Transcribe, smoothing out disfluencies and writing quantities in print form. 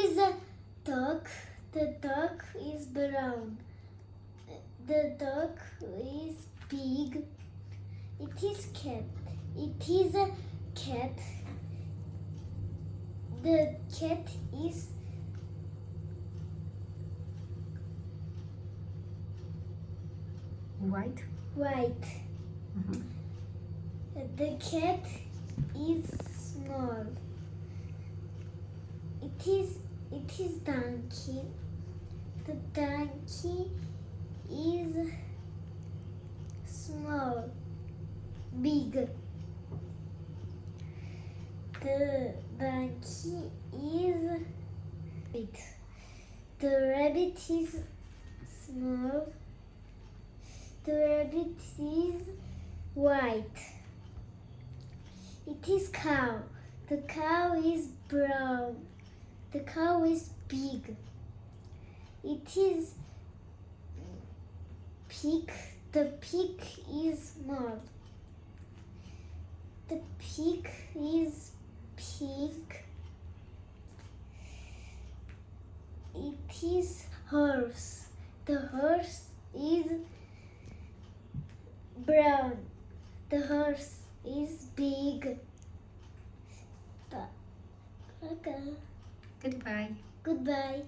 is a dog. The dog is brown. The dog is big. It is cat. It is a cat. The cat is White. white. The cat is small. It is donkey. The donkey is small, big. The donkey is big. The rabbit is small. The rabbit is white. It is cow. The cow is brown. The cow is big. It is pig. The pig is small. The pig is pink. It is horse. The horse is brown. The horse is big. Okay. Goodbye. Goodbye.